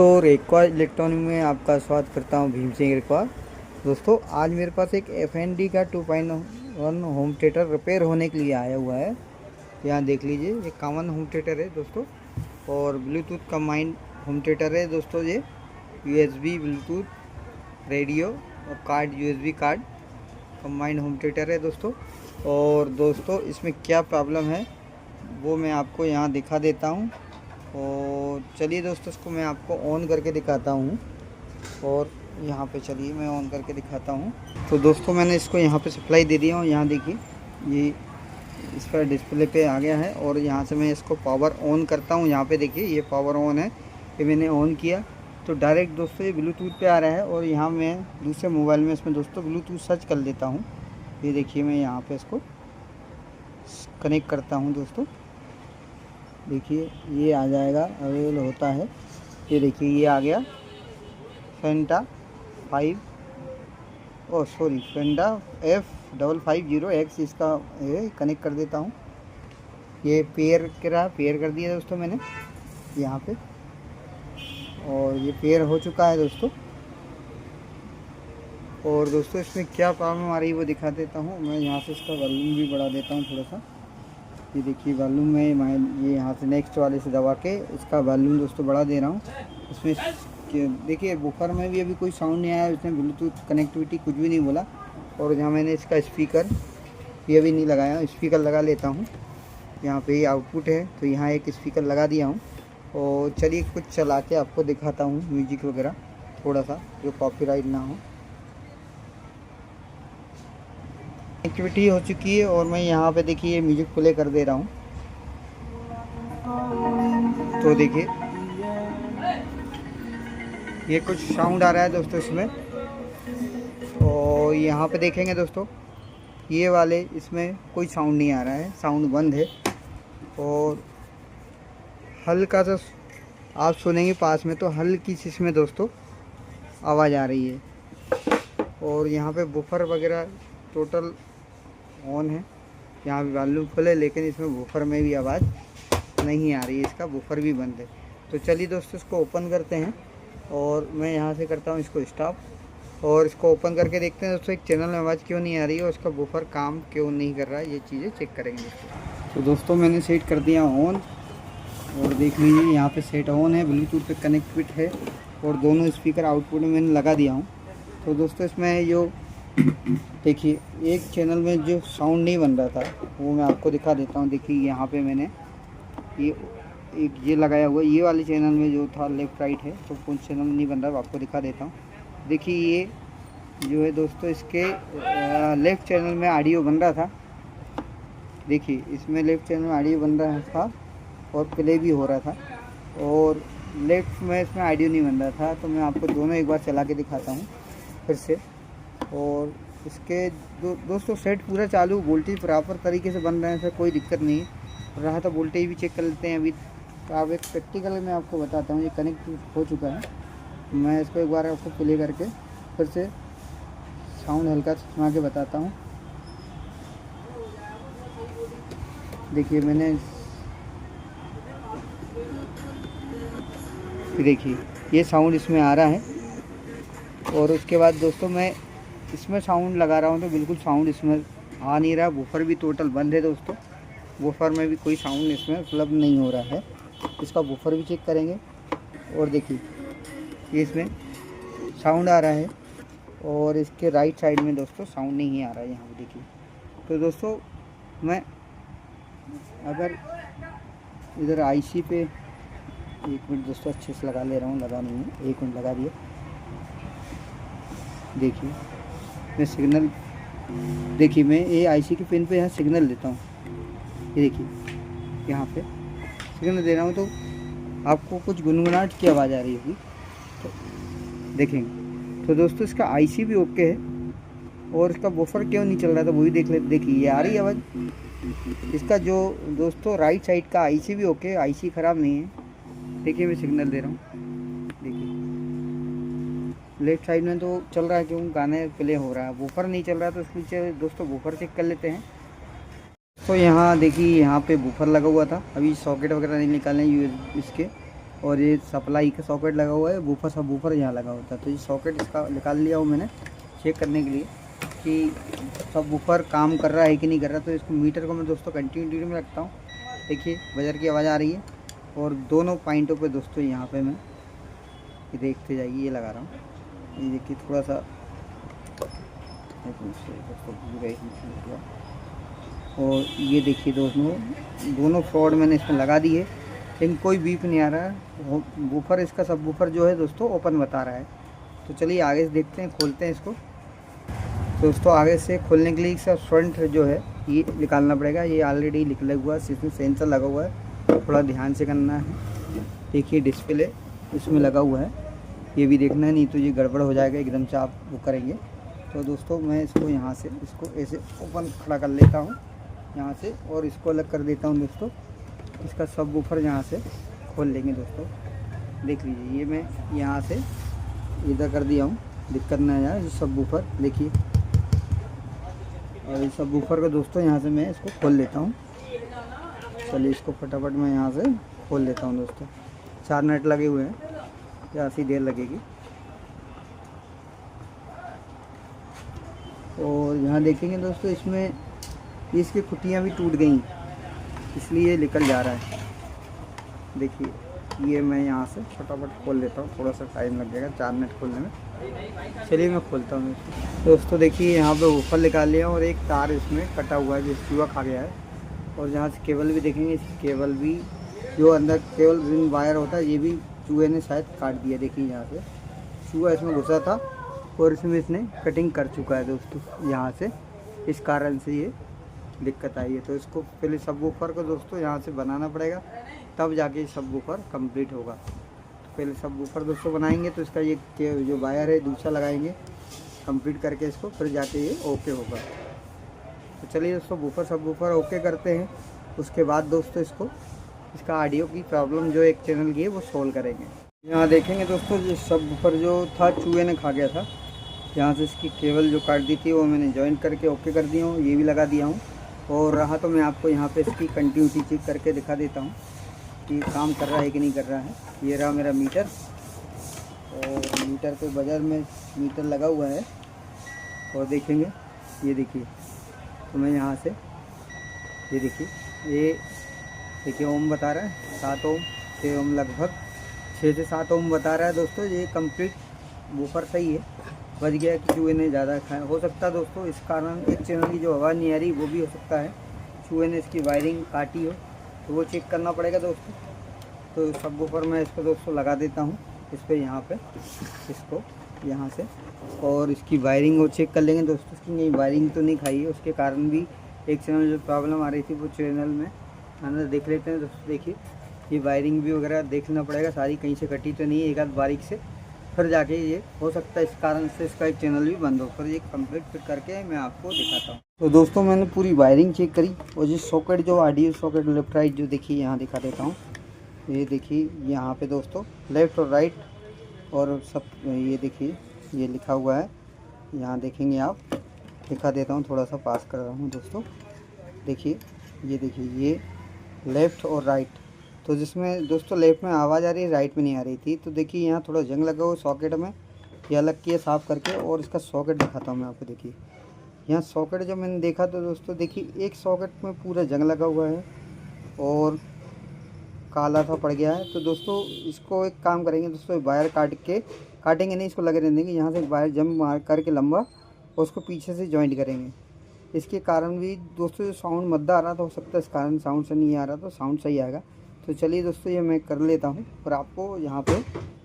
दोस्तों रेक्वा इलेक्ट्रॉनिक में आपका स्वागत करता हूं। भीम सिंह रेक्वा। दोस्तों आज मेरे पास एक FND का 2.1 होम थिएटर रिपेयर होने के लिए आया हुआ है। यहाँ देख लीजिए, ये कॉमन होम थिएटर है दोस्तों, और ब्लूटूथ कंबाइंड होम थिएटर है दोस्तों। ये USB ब्लूटूथ रेडियो और card USB card combined home theatre है दोस्तों। और दोस्तों इसमें क्या प्रॉब्लम है वो मैं आपको यहाँ दिखा देता हूँ। और चलिए दोस्तों इसको मैं आपको ऑन करके दिखाता हूँ। और यहाँ पे चलिए मैं ऑन करके दिखाता हूँ। तो दोस्तों मैंने इसको यहाँ पे सप्लाई दे दिया हूँ। यहाँ देखिए ये इस पर डिस्प्ले पे आ गया है, और यहाँ से मैं इसको पावर ऑन करता हूँ। यहाँ पे देखिए ये पावर ऑन है, ये मैंने ऑन किया तो डायरेक्ट दोस्तों ये ब्लूटूथ पे आ रहा है। और यहाँ मैं दूसरे मोबाइल में इसमें दोस्तों ब्लूटूथ सर्च कर लेता हूँ। ये देखिए मैं यहाँ पे इसको कनेक्ट करता हूँ दोस्तों। देखिए ये आ जाएगा, अवेलेबल होता है। ये देखिए ये आ गया फेंटा F550X इसका कनेक्ट कर देता हूँ। ये पेयर कर दिया दोस्तों मैंने यहाँ पे, और ये पेयर हो चुका है दोस्तों। और दोस्तों इसमें क्या प्रॉब्लम आ रही है वो दिखा देता हूँ। मैं यहाँ से इसका वॉल्यूम भी बढ़ा देता हूँ थोड़ा सा। ये देखिए वॉल्यूम में ये यहाँ से नेक्स्ट वाले से दबा के इसका वॉल्यूम दोस्तों बढ़ा दे रहा हूँ। इसमें देखिए बुफर में भी अभी कोई साउंड नहीं आया, इसमें ब्लूटूथ कनेक्टिविटी कुछ भी नहीं बोला। और जहाँ मैंने इसका स्पीकर ये भी नहीं लगाया, स्पीकर लगा लेता हूँ। यहाँ पे आउटपुट है तो यहाँ एक स्पीकर लगा दिया हूँ। और चलिए कुछ चला के आपको दिखाता हूँ म्यूजिक वगैरह थोड़ा सा, जो कॉपीराइट ना हो। एक्टिविटी हो चुकी है और मैं यहाँ पे देखिए म्यूजिक प्ले कर दे रहा हूँ। तो देखिए ये कुछ साउंड आ रहा है दोस्तों इसमें। और यहाँ पे देखेंगे दोस्तों ये वाले इसमें कोई साउंड नहीं आ रहा है, साउंड बंद है। और हल्का सा आप सुनेंगे पास में तो हल्की सी इसमें दोस्तों आवाज़ आ रही है। और यहाँ पे बुफर वगैरह टोटल ऑन है, यहाँ भी वॉल्यूम फुल है, लेकिन इसमें बुफर में भी आवाज़ नहीं आ रही है, इसका बुफर भी बंद है। तो चलिए दोस्तों इसको ओपन करते हैं, और मैं यहाँ से करता हूँ इसको स्टॉप, और इसको ओपन करके देखते हैं दोस्तों एक चैनल में आवाज़ क्यों नहीं आ रही है और उसका बुफर काम क्यों नहीं कर रहा है, ये चीज़ें चेक करेंगे दोस्तों। तो दोस्तों मैंने सेट कर दिया ऑन, और देख लीजिए यहाँ पे सेट ऑन है, ब्लूटूथ पे कनेक्टेड है, और दोनों स्पीकर आउटपुट में मैंने लगा दिया हूँ। तो दोस्तों इसमें जो देखिए एक चैनल में जो साउंड नहीं बन रहा था वो मैं आपको दिखा देता हूँ। देखिए यहाँ पे मैंने ये लगाया हुआ, ये वाले चैनल में जो था लेफ़्ट राइट है, तो कौन चैनल नहीं बन रहा वो आपको दिखा देता हूँ। देखिए ये जो है दोस्तों इसके लेफ़्ट चैनल में ऑडियो बन रहा था। देखिए इसमें लेफ़्ट चैनल में ऑडियो बन रहा था और प्ले भी हो रहा था, और लेफ़्ट में इसमें ऑडियो नहीं बन रहा था। तो मैं आपको दोनों एक बार चला के दिखाता हूँ फिर से। और इसके दोस्तों सेट पूरा चालू, वोल्टेज प्रॉपर तरीके से बन रहे हैं, ऐसा कोई दिक्कत नहीं रहा। तो वोल्टेज भी चेक कर लेते हैं अभी। तो आप एक प्रैक्टिकल में आपको बताता हूँ, ये कनेक्ट हो चुका है। मैं इसको एक बार आपको प्ले करके फिर से साउंड हल्का सुना के बताता हूँ। देखिए मैंने देखिए ये साउंड इसमें आ रहा है। और उसके बाद दोस्तों मैं इसमें साउंड लगा रहा हूँ तो बिल्कुल साउंड इसमें आ नहीं रहा। वूफर भी टोटल बंद है दोस्तों, वूफर में भी कोई साउंड इसमें उपलब्ध नहीं हो रहा है। इसका वूफर भी चेक करेंगे। और देखिए ये इसमें साउंड आ रहा है, और इसके राइट साइड में दोस्तों साउंड नहीं आ रहा है, यहाँ पे देखिए। तो दोस्तों मैं अगर इधर IC पे 1 मिनट दोस्तों अच्छे से लगा ले रहा हूँ, लगा नहीं है, 1 मिनट लगा दिया। देखिए मैं सिग्नल, देखिए मैं ये IC के पिन पे यहाँ सिग्नल देता हूँ। ये देखिए यहाँ पे सिग्नल दे रहा हूँ तो आपको कुछ गुनगुनाहट की आवाज़ आ रही होगी, तो देखेंगे। तो दोस्तों इसका IC भी ओके है, और इसका बफर क्यों नहीं चल रहा था वो भी देख लेते। देखिए ये आ रही है आवाज़। इसका जो दोस्तों राइट साइड का IC भी ओके, IC ख़राब नहीं है। देखिए मैं सिग्नल दे रहा हूँ, देखिए लेफ्ट साइड में तो चल रहा है, क्यों गाने प्ले हो रहा है, वूफर नहीं चल रहा। तो इसके दोस्तों वूफर चेक कर लेते हैं। तो यहाँ देखिए यहाँ पे वूफर लगा हुआ था, अभी सॉकेट वगैरह नहीं निकाले इसके। और ये सप्लाई का सॉकेट लगा हुआ है, वूफर सब वूफर यहाँ लगा होता है। तो ये सॉकेट इसका निकाल लिया हूँ मैंने चेक करने के लिए कि सब वूफर काम कर रहा है कि नहीं कर रहा। तो इसको मीटर को मैं दोस्तों कंटिन्यूटी में रखता हूँ। देखिए बजर की आवाज़ आ रही है और दोनों पॉइंटों पे दोस्तों यहाँ पे मैं ये देखते जाइए ये लगा रहा हूँ। ये देखिए थोड़ा सा और ये देखिए दोनों फ्रॉड मैंने इसमें लगा दी है, लेकिन कोई बीप नहीं आ रहा है। वूफर इसका सब वूफर जो है दोस्तों ओपन बता रहा है। तो चलिए आगे से देखते हैं, खोलते हैं इसको। दोस्तों आगे से खोलने के लिए इसका फ्रंट जो है ये निकालना पड़ेगा। ये ऑलरेडी निकला हुआ है, इसमें सेंसर लगा हुआ है, थोड़ा ध्यान से करना है। देखिए डिस्प्ले इसमें लगा हुआ है, ये भी देखना है, नहीं तो ये गड़बड़ हो जाएगा एकदम से आप वो करेंगे। तो दोस्तों मैं इसको यहाँ से इसको ऐसे ओपन खड़ा कर लेता हूँ यहाँ से और इसको अलग कर देता हूँ दोस्तों। इसका सब वूफर यहाँ से खोल लेंगे दोस्तों। देख लीजिए ये मैं यहाँ से इधर कर दिया हूँ, दिक्कत ना आ जाए। सब वूफर देखिए, और इस सब वूफर को दोस्तों यहाँ से मैं इसको खोल लेता हूँ। चलिए इसको फटाफट मैं यहाँ से खोल लेता हूँ दोस्तों। 4 नट लगे हुए हैं, ज़्यादा देर लगेगी। और यहाँ देखेंगे दोस्तों इसमें इसकी खुटियाँ भी टूट गई, इसलिए निकल जा रहा है। देखिए ये मैं यहाँ से फटाफट खोल लेता हूँ, थोड़ा सा टाइम लग जाएगा 4 मिनट खोलने में। चलिए मैं खोलता हूँ दोस्तों। देखिए यहाँ पे वूफर निकाल लिया और एक तार इसमें कटा हुआ है जो चूहा खा गया है। और यहाँ से केबल भी देखेंगे, इसकी केबल भी जो अंदर केबल रिंग वायर होता है ये भी चूहे ने शायद काट दिया। देखिए यहाँ से चूहा इसमें घुसा था और इसमें इसने कटिंग कर चुका है दोस्तों यहाँ से, इस कारण से ये दिक्कत आई है। तो इसको पहले सब वूफर को दोस्तों यहाँ से बनाना पड़ेगा, तब जाके सब वूफर कंप्लीट होगा। तो पहले सब वूफर दोस्तों बनाएंगे, तो इसका ये जो वायर है दूसरा लगाएंगे कंप्लीट करके इसको, फिर जाके ये ओके होगा। तो चलिए दोस्तों वूफर सब वूफर ओके करते हैं, उसके बाद दोस्तों इसका ऑडियो की प्रॉब्लम जो एक चैनल की है वो सोल्व करेंगे। यहाँ देखेंगे दोस्तों जो सब वूफर जो था चूहे ने खा गया था, यहाँ से इसकी केबल जो काट दी थी वो मैंने जॉइंट करके ओके कर दिया हूँ, ये भी लगा दिया हूँ। और रहा तो मैं आपको यहाँ पे इसकी कंटिन्यूटी चेक करके दिखा देता हूँ कि काम कर रहा है कि नहीं कर रहा है। ये रहा मेरा मीटर और मीटर पे बजर में मीटर लगा हुआ है। और देखेंगे ये देखिए, तो मैं यहाँ से ये देखिए ओम बता रहा है 7 ओम 6 ओम, लगभग 6 से 7 ओम बता रहा है दोस्तों। ये कंप्लीट वूफर सही है, बच गया कि चूहे ने ज़्यादा खाया हो सकता है दोस्तों। इस कारण एक चैनल की जो आवाज़ नहीं आ रही वो भी हो सकता है चूहे ने इसकी वायरिंग काटी हो, तो वो चेक करना पड़ेगा दोस्तों। तो सब वूफर मैं इसको दोस्तों लगा देता हूँ इस पर, यहाँ पे इसको यहाँ से, और इसकी वायरिंग वो चेक कर लेंगे दोस्तों। इसकी नहीं वायरिंग तो नहीं खाई है, उसके कारण भी एक चैनल जो प्रॉब्लम आ रही थी वो चैनल में अंदर देख लेते हैं दोस्तों। देखिए ये वायरिंग भी वगैरह देखना पड़ेगा सारी, कहीं से कटी तो नहीं है एक आध बारीक से, फिर जाके ये हो सकता है इस कारण से इसका एक चैनल भी बंद हो। फिर ये कंप्लीट फिट करके मैं आपको दिखाता हूँ। तो दोस्तों मैंने पूरी वायरिंग चेक करी और जिस सॉकेट जो ऑडियो सॉकेट लेफ्ट राइट जो देखिए यहाँ दिखा देता हूँ। ये देखिए यहाँ पे दोस्तों लेफ़्ट और राइट और सब ये देखिए ये लिखा हुआ है, यहाँ देखेंगे आप, दिखा देता हूँ, थोड़ा सा पास कर रहा हूँ दोस्तों। देखिए ये लेफ़्ट और राइट, तो जिसमें दोस्तों लेफ़्ट में आवाज़ आ रही है, राइट में नहीं आ रही थी। तो देखिए यहाँ थोड़ा जंग लगा हुआ सॉकेट में, ये अलग किया साफ़ करके, और इसका सॉकेट दिखाता हूँ मैं आपको। देखिए यहाँ सॉकेट जो मैंने देखा तो दोस्तों देखिए एक सॉकेट में पूरा जंग लगा हुआ है और काला सा पड़ गया है। तो दोस्तों इसको एक काम करेंगे दोस्तों, वायर काटेंगे नहीं, इसको लगे रहने देंगे। यहाँ से एक वायर जंप मार करके लंबा और उसको पीछे से जॉइंट करेंगे। इसके कारण भी दोस्तों जो साउंड मद्दा आ रहा था, हो सकता है इस कारण साउंड से नहीं आ रहा, तो साउंड सही आएगा। तो चलिए दोस्तों ये मैं कर लेता हूँ और आपको यहाँ पे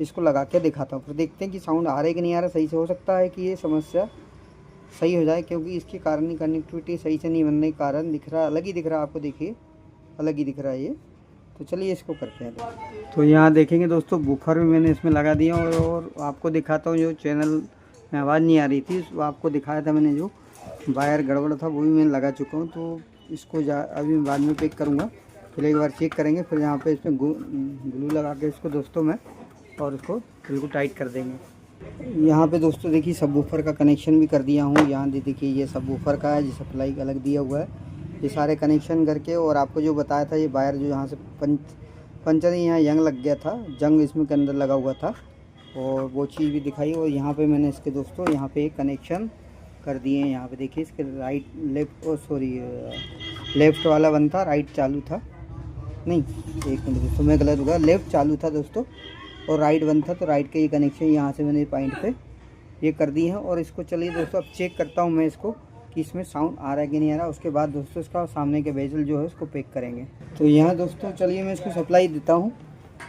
इसको लगा के दिखाता हूँ, फिर देखते हैं कि साउंड आ रहा है कि नहीं आ रहा सही से। हो सकता है कि ये समस्या सही हो जाए, क्योंकि इसके कारण ही कनेक्टिविटी सही से नहीं बनने के कारण दिख रहा, अलग ही दिख रहा है आपको। देखिए अलग ही दिख रहा है ये। तो चलिए इसको करते हैं। तो यहाँ देखेंगे दोस्तों वूफर भी मैंने इसमें लगा दिया और आपको दिखाता हूँ जो चैनल में आवाज़ नहीं आ रही थी वो आपको दिखाया था मैंने, जो वायर गड़बड़ था वो भी मैं लगा चुका हूँ। तो इसको अभी बाद में पैक करूँगा, पहले एक बार चेक करेंगे, फिर यहाँ पे इसमें ग्लू लगा के इसको दोस्तों मैं और उसको बिल्कुल टाइट कर देंगे। यहाँ पे दोस्तों देखिए सब वूफर का कनेक्शन भी कर दिया हूँ। यहाँ देखिए ये सब वूफर का है, जो सप्लाई अलग दिया हुआ है, ये सारे कनेक्शन करके, और आपको जो बताया था ये वायर जो यहाँ से पंचर यहाँ जंग लग गया था, जंग इसमें के अंदर लगा हुआ था, और वो चीज़ भी दिखाई। और यहाँ पे मैंने इसके दोस्तों यहाँ पे कनेक्शन कर दिए हैं। यहाँ पे देखिए इसके राइट लेफ्ट, लेफ़्ट वाला बंद था, राइट चालू था, नहीं एक मिनट दोस्तों मैं गलत होगा, लेफ़्ट चालू था दोस्तों और राइट बंद था। तो राइट के ये कनेक्शन यहाँ से मैंने पॉइंट पे ये कर दिए हैं। और इसको चलिए दोस्तों अब चेक करता हूँ मैं इसको कि इसमें साउंड आ रहा है कि नहीं आ रहा। उसके बाद दोस्तों इसका सामने के बेजल जो है उसको पैक करेंगे। तो यहाँ दोस्तों चलिए मैं इसको सप्लाई देता हूँ,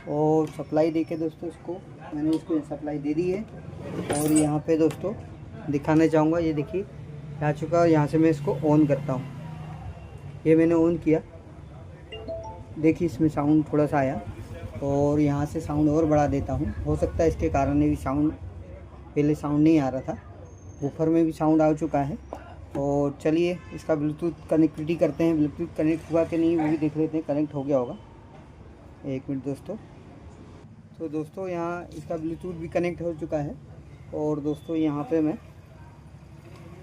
और सप्लाई दे के दोस्तों इसको मैंने इसको सप्लाई दे दी है। और यहाँ पे दोस्तों दिखाना चाहूँगा, ये देखिए आ चुका है। यहाँ से मैं इसको ऑन करता हूँ, ये मैंने ऑन किया, देखिए इसमें साउंड थोड़ा सा आया। और यहाँ से साउंड और बढ़ा देता हूँ, हो सकता है इसके कारण भी साउंड, पहले साउंड नहीं आ रहा था, वूफर में भी साउंड आ चुका है। और चलिए इसका ब्लूटूथ कनेक्टिविटी करते हैं, ब्लूटूथ कनेक्ट हुआ कि नहीं वो भी देख लेते हैं। कनेक्ट हो गया होगा, एक मिनट दोस्तों। तो दोस्तों यहाँ इसका ब्लूटूथ भी कनेक्ट हो चुका है। और दोस्तों यहाँ पे मैं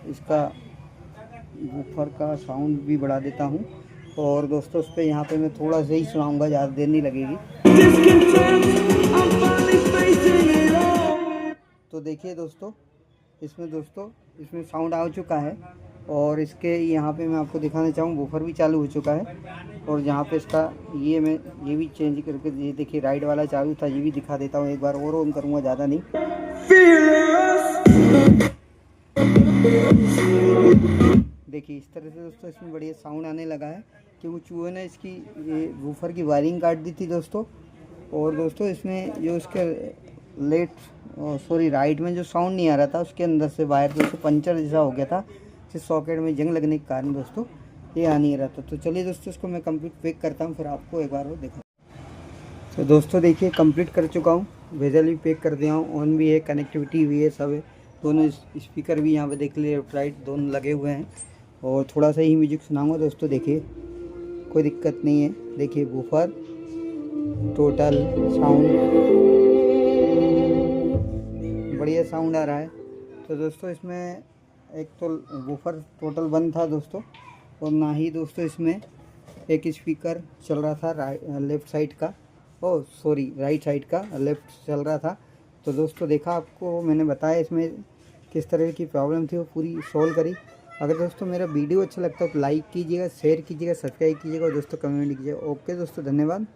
इसका वूफर का साउंड भी बढ़ा देता हूँ। और दोस्तों उस पर यहाँ पे मैं थोड़ा सा ही सुनाऊँगा, ज़्यादा देर नहीं लगेगी। तो देखिए दोस्तों इसमें साउंड आ चुका है। और इसके यहाँ पे मैं आपको दिखाना चाहूँ, वूफर भी चालू हो चुका है। और यहाँ पे इसका ये मैं ये भी चेंज करके, ये देखिए राइट वाला चालू था, ये भी दिखा देता हूँ। एक बार और ऑन करूँगा, ज़्यादा नहीं। देखिए इस तरह से दोस्तों इसमें बढ़िया साउंड आने लगा है, क्योंकि चूहे ने इसकी ये वूफर की वायरिंग काट दी थी दोस्तों। और दोस्तों इसमें जो इसके राइट में जो साउंड नहीं आ रहा था, उसके अंदर से वायर दोस्तों पंचर जैसा हो गया था, जिस सॉकेट में जंग लगने के कारण दोस्तों ये आ नहीं रहा था। तो चलिए दोस्तों इसको मैं कंप्लीट पैक करता हूँ, फिर आपको एक बार और दिखा। तो दोस्तों देखिए कंप्लीट कर चुका हूँ, वेजल भी पैक कर दिया हूँ, ऑन भी है, कनेक्टिविटी भी है, सब है। दोनों स्पीकर भी यहाँ पे देख लिए लेफ्ट राइट दोनों लगे हुए हैं। और थोड़ा सा ही म्यूजिक सुनाऊंगा दोस्तों, देखिए कोई दिक्कत नहीं है। देखिए वूफर टोटल साउंड बढ़िया साउंड आ रहा है। तो दोस्तों इसमें एक तो वूफर टोटल बंद था दोस्तों, और ना ही दोस्तों इसमें एक स्पीकर चल रहा था लेफ़्ट साइड का, राइट साइड का लेफ़्ट चल रहा था। तो दोस्तों देखा, आपको मैंने बताया इसमें किस तरह की प्रॉब्लम थी, वो पूरी सॉल्व करी। अगर दोस्तों मेरा वीडियो अच्छा लगता है तो लाइक कीजिएगा, शेयर कीजिएगा, सब्सक्राइब कीजिएगा और दोस्तों कमेंट कीजिएगा। ओके दोस्तों, धन्यवाद।